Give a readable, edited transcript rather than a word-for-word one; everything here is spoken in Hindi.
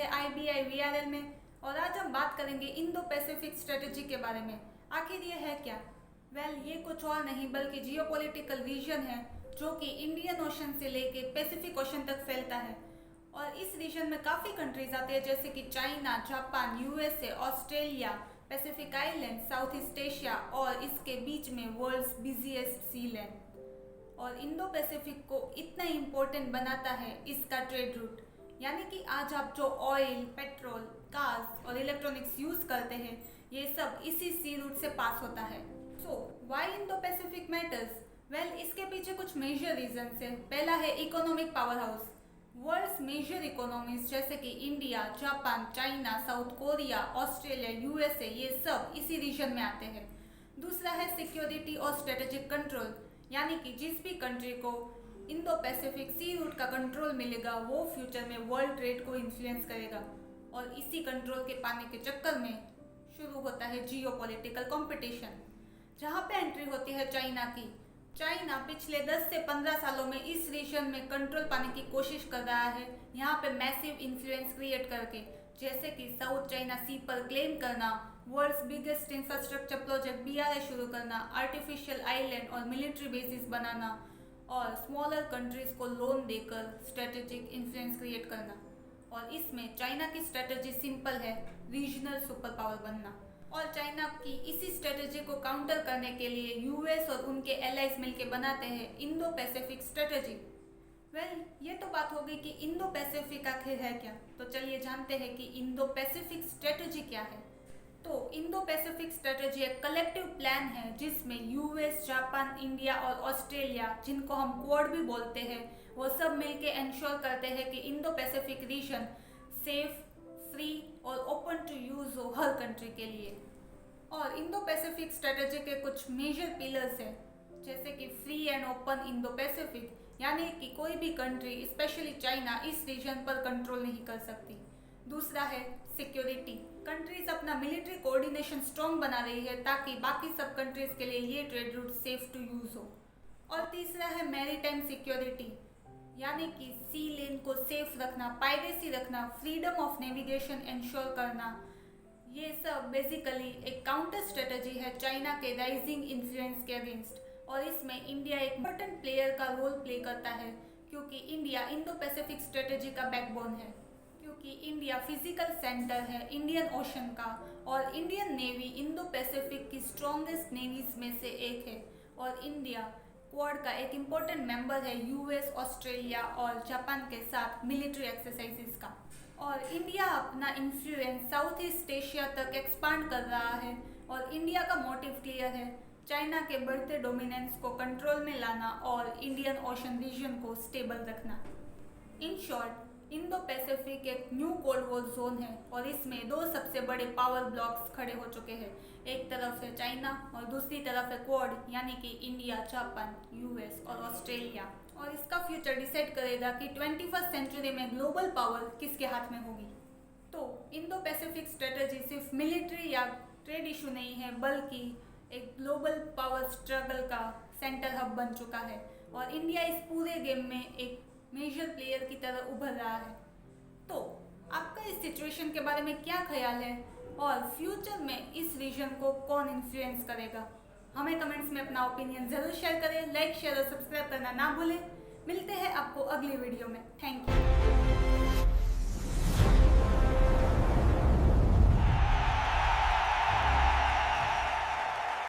है IBI VRL में और आज हम बात करेंगे इंडो पैसिफिक स्ट्रेटेजी के बारे में। आखिर ये है क्या? ये कुछ और नहीं बल्कि जियोपॉलिटिकल रीजन है जो कि इंडियन ओशन से लेके पैसिफिक ओशन तक फैलता है और इस रीजन में काफ़ी कंट्रीज आते हैं जैसे कि China, Japan, USA, Australia, Pacific island, south east Asia और इसके बीच में वर्ल्ड्स बिजीएस्ट सी लैंड। और इंडो पैसिफिक को इतना इम्पोर्टेंट बनाता है इसका ट्रेड रूट, यानी कि आज आप जो ऑयल, पेट्रोल, कार्स और इलेक्ट्रॉनिक्स यूज करते हैं ये सब इसी सी रूट से पास होता है। So why Indo Pacific matters? इसके पीछे कुछ मेजर रीजंस है। पहला है economic power house. World's major economies जैसे कि India, Japan, China, South Korea, Australia, USA ये सब इसी रीजन में आते हैं। दूसरा है सिक्योरिटी और स्ट्रेटेजिक कंट्रोल, यानी कि जिस भी कंट्री को इंडो पैसिफिक सी रूट का कंट्रोल मिलेगा वो फ्यूचर में वर्ल्ड ट्रेड को इन्फ्लुएंस करेगा और इसी कंट्रोल के पाने के चक्कर में शुरू होता है जियोपॉलिटिकल कंपटीशन, जहाँ पे एंट्री होती है चाइना की। चाइना पिछले 10 से 15 सालों में इस रीजन में कंट्रोल पाने की कोशिश कर रहा है, यहाँ पे मैसिव इन्फ्लुएंस क्रिएट करके, जैसे कि साउथ चाइना सी पर क्लेम करना, world's biggest infrastructure project BRI शुरू करना, आर्टिफिशियल आइलैंड और मिलिट्री बेसिस बनाना और स्मॉलर कंट्रीज को लोन देकर स्ट्रेटेजिक इन्फ्लुएंस क्रिएट करना। और इसमें चाइना की स्ट्रेटेजी सिंपल है, रीजनल सुपर पावर बनना। और चाइना की इसी स्ट्रेटेजी को काउंटर करने के लिए US और उनके एलाइज मिलकर बनाते हैं इंडो पैसिफिक स्ट्रेटेजी। ये तो बात हो गई कि इंडो पैसिफिक आखिर है क्या, तो चलिए जानते हैं कि इंडो पैसिफिक स्ट्रेटेजी क्या है। तो इंडो पैसिफिक स्ट्रेटेजी एक कलेक्टिव प्लान है जिसमें US, जापान, इंडिया और ऑस्ट्रेलिया, जिनको हम क्वाड भी बोलते हैं, वो सब मिलके इंश्योर करते हैं कि Indo Pacific region safe, free और ओपन टू यूज हो हर कंट्री के लिए। और इंडो पैसिफिक स्ट्रेटेजी के कुछ मेजर पिलर्स हैं, जैसे कि free and open Indo Pacific, यानी कि कोई भी कंट्री स्पेशली चाइना इस रीजन पर कंट्रोल नहीं कर सकती। दूसरा है सिक्योरिटी। कंट्रीज अपना मिलिट्री कोऑर्डिनेशन स्ट्रॉन्ग बना रही है ताकि बाकी सब कंट्रीज के लिए ये trade route safe to use हो। और तीसरा है मैरीटाइम सिक्योरिटी, यानी कि सी लेन को सेफ रखना, पायरेसी रखना, फ्रीडम ऑफ नेविगेशन इंश्योर करना। ये सब बेसिकली एक काउंटर स्ट्रेटजी है चाइना के राइजिंग इन्फ्लुएंस के अगेंस्ट। और इसमें इंडिया एक इम्पोर्टेंट प्लेयर का रोल प्ले करता है क्योंकि इंडिया इंडो पैसिफिक स्ट्रेटजी का बैकबोन है, क्योंकि इंडिया फिजिकल सेंटर है इंडियन ओशन का और इंडियन नेवी इंडो पैसिफिक की स्ट्रॉन्गेस्ट नेवीज में से एक है। और इंडिया क्वाड का एक इम्पोर्टेंट मेंबर है US, ऑस्ट्रेलिया और जापान के साथ मिलिट्री एक्सरसाइजेस का। और इंडिया अपना इन्फ्लुएंस साउथ ईस्ट एशिया तक एक्सपांड कर रहा है और इंडिया का मोटिव क्लियर है, चाइना के बढ़ते डोमिनेंस को कंट्रोल में लाना और इंडियन ओशन रीजन को स्टेबल रखना। इन शॉर्ट, इंडो पैसिफिक एक न्यू कोल्ड वॉर जोन है और इसमें दो सबसे बड़े पावर ब्लॉक्स खड़े हो चुके हैं। एक तरफ है चाइना और दूसरी तरफ है क्वाड, यानी कि इंडिया, जापान, US और ऑस्ट्रेलिया। और इसका फ्यूचर डिसाइड करेगा कि 21st सेंचुरी में ग्लोबल पावर किसके हाथ में होगी। तो इंडो पैसिफिक स्ट्रेटेजी सिर्फ मिलिट्री या ट्रेड इशू नहीं है, बल्कि एक ग्लोबल पावर स्ट्रगल का सेंटर हब बन चुका है और इंडिया इस पूरे गेम में एक मेजर प्लेयर की तरह उभर रहा है। तो आपका इस सिचुएशन के बारे में क्या ख्याल है और फ्यूचर में इस रीजन को कौन इन्फ्लुएंस करेगा? हमें कमेंट्स में अपना ओपिनियन जरूर शेयर करें। लाइक, शेयर और सब्सक्राइब करना ना भूलें। मिलते हैं आपको अगली वीडियो में। Thank you.